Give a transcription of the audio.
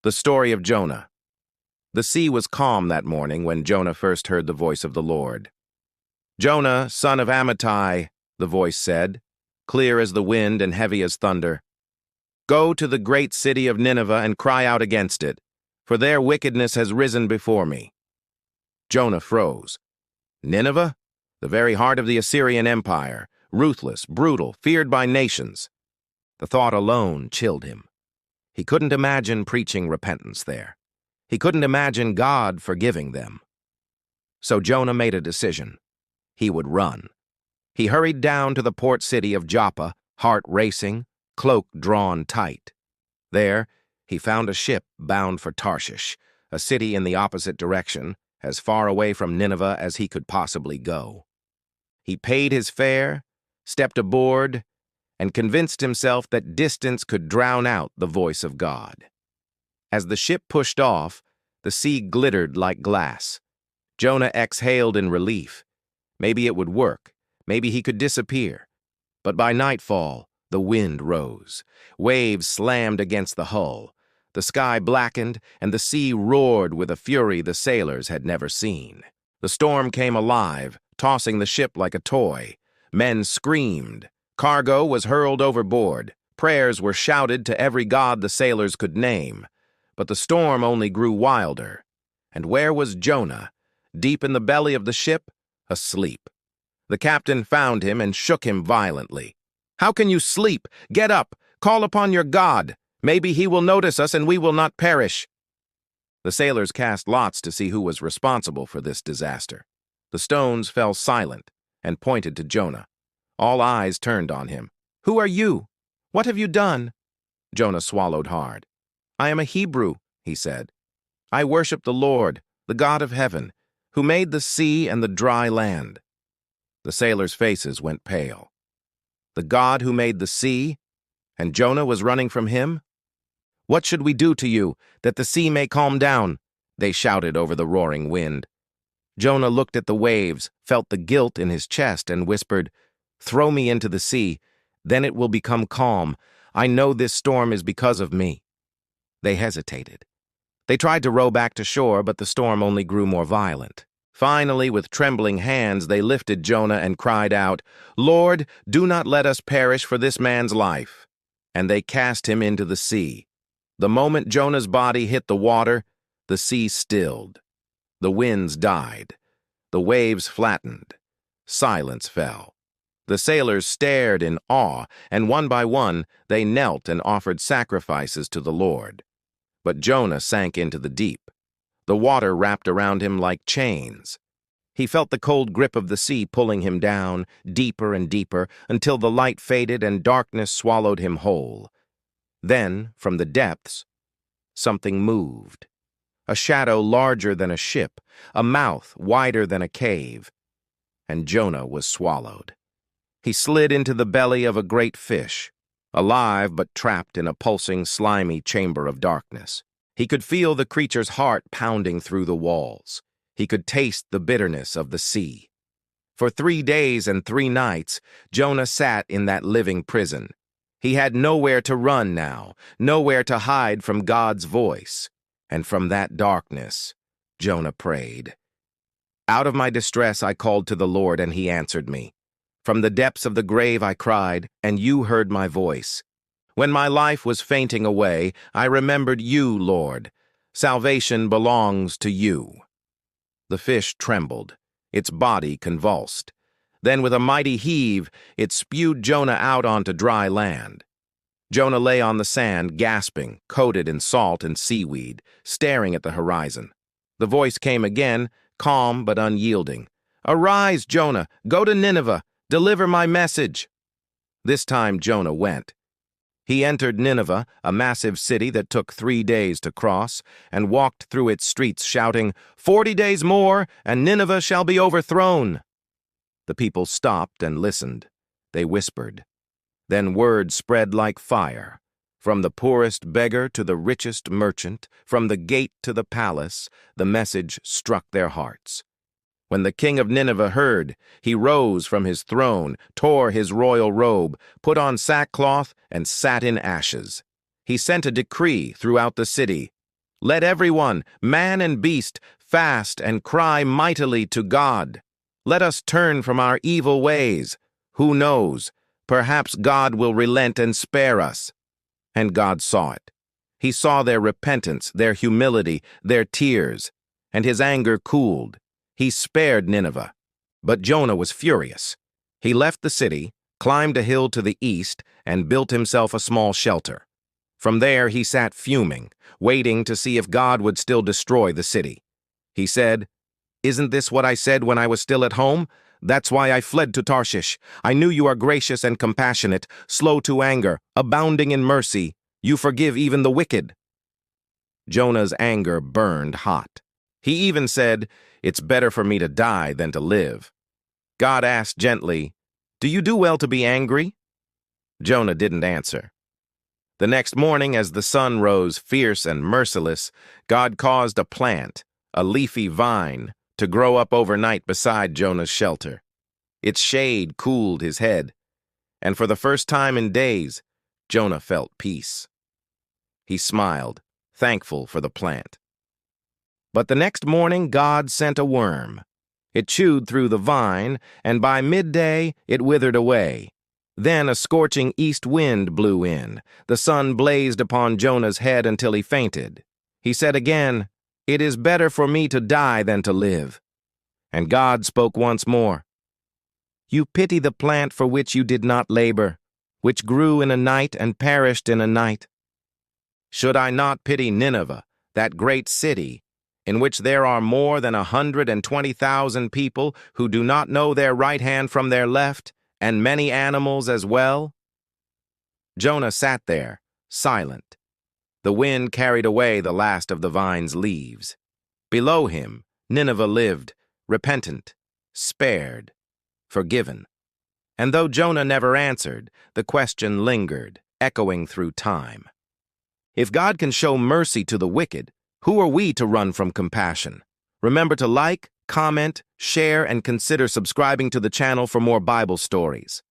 The story of Jonah. The sea was calm that morning when Jonah first heard the voice of the Lord. "Jonah, son of Amittai," the voice said, clear as the wind and heavy as thunder, "go to the great city of Nineveh and cry out against it, for their wickedness has risen before me." Jonah froze. Nineveh? The very heart of the Assyrian Empire, ruthless, brutal, feared by nations. The thought alone chilled him. He couldn't imagine preaching repentance there. He couldn't imagine God forgiving them. So Jonah made a decision. He would run. He hurried down to the port city of Joppa, heart racing, cloak drawn tight. There, he found a ship bound for Tarshish, a city in the opposite direction, as far away from Nineveh as he could possibly go. He paid his fare, stepped aboard, and convinced himself that distance could drown out the voice of God. As the ship pushed off, the sea glittered like glass. Jonah exhaled in relief. Maybe it would work. Maybe he could disappear. But by nightfall, the wind rose. Waves slammed against the hull. The sky blackened, and the sea roared with a fury the sailors had never seen. The storm came alive, tossing the ship like a toy. Men screamed. Cargo was hurled overboard. Prayers were shouted to every god the sailors could name. But the storm only grew wilder. And where was Jonah? Deep in the belly of the ship, asleep. The captain found him and shook him violently. "How can you sleep? Get up! Call upon your God! Maybe he will notice us and we will not perish." The sailors cast lots to see who was responsible for this disaster. The stones fell silent and pointed to Jonah. All eyes turned on him. "Who are you? What have you done?" Jonah swallowed hard. "I am a Hebrew," he said. "I worship the Lord, the God of heaven, who made the sea and the dry land." The sailors' faces went pale. The God who made the sea? And Jonah was running from him? "What should we do to you, that the sea may calm down?" they shouted over the roaring wind. Jonah looked at the waves, felt the guilt in his chest, and whispered, "Throw me into the sea, then it will become calm. I know this storm is because of me." They hesitated. They tried to row back to shore, but the storm only grew more violent. Finally, with trembling hands, they lifted Jonah and cried out, "Lord, do not let us perish for this man's life." And they cast him into the sea. The moment Jonah's body hit the water, the sea stilled. The winds died. The waves flattened. Silence fell. The sailors stared in awe, and one by one, they knelt and offered sacrifices to the Lord. But Jonah sank into the deep. The water wrapped around him like chains. He felt the cold grip of the sea pulling him down, deeper and deeper, until the light faded and darkness swallowed him whole. Then, from the depths, something moved. A shadow larger than a ship, a mouth wider than a cave. And Jonah was swallowed. He slid into the belly of a great fish, alive but trapped in a pulsing, slimy chamber of darkness. He could feel the creature's heart pounding through the walls. He could taste the bitterness of the sea. For 3 days and 3 nights, Jonah sat in that living prison. He had nowhere to run now, nowhere to hide from God's voice. And from that darkness, Jonah prayed. "Out of my distress I called to the Lord, and he answered me. From the depths of the grave I cried, and you heard my voice. When my life was fainting away, I remembered you, Lord. Salvation belongs to you." The fish trembled. Its body convulsed. Then with a mighty heave, it spewed Jonah out onto dry land. Jonah lay on the sand, gasping, coated in salt and seaweed, staring at the horizon. The voice came again, calm but unyielding. "Arise, Jonah, go to Nineveh, deliver my message." This time Jonah went. He entered Nineveh, a massive city that took 3 days to cross, and walked through its streets shouting, "40 days more, and Nineveh shall be overthrown." The people stopped and listened. They whispered. Then word spread like fire. From the poorest beggar to the richest merchant, from the gate to the palace, the message struck their hearts. When the king of Nineveh heard, he rose from his throne, tore his royal robe, put on sackcloth, and sat in ashes. He sent a decree throughout the city. Let everyone, man and beast, fast and cry mightily to God. Let us turn from our evil ways. Who knows? Perhaps God will relent and spare us." And God saw it. He saw their repentance, their humility, their tears, and his anger cooled. He spared Nineveh. But Jonah was furious. He left the city, climbed a hill to the east, and built himself a small shelter. From there he sat fuming, waiting to see if God would still destroy the city. He said, "Isn't this what I said when I was still at home? That's why I fled to Tarshish. I knew you are gracious and compassionate, slow to anger, abounding in mercy. You forgive even the wicked." Jonah's anger burned hot. He even said, "It's better for me to die than to live." God asked gently, "Do you do well to be angry?" Jonah didn't answer. The next morning, as the sun rose fierce and merciless, God caused a plant, a leafy vine, to grow up overnight beside Jonah's shelter. Its shade cooled his head, and for the first time in days, Jonah felt peace. He smiled, thankful for the plant. But the next morning, God sent a worm. It chewed through the vine, and by midday, it withered away. Then a scorching east wind blew in. The sun blazed upon Jonah's head until he fainted. He said again, "It is better for me to die than to live." And God spoke once more. "You pity the plant for which you did not labor, which grew in a night and perished in a night. Should I not pity Nineveh, that great city, in which there are more than 120,000 people who do not know their right hand from their left, and many animals as well?" Jonah sat there, silent. The wind carried away the last of the vine's leaves. Below him, Nineveh lived, repentant, spared, forgiven. And though Jonah never answered, the question lingered, echoing through time. If God can show mercy to the wicked, who are we to run from compassion? Remember to like, comment, share, and consider subscribing to the channel for more Bible stories.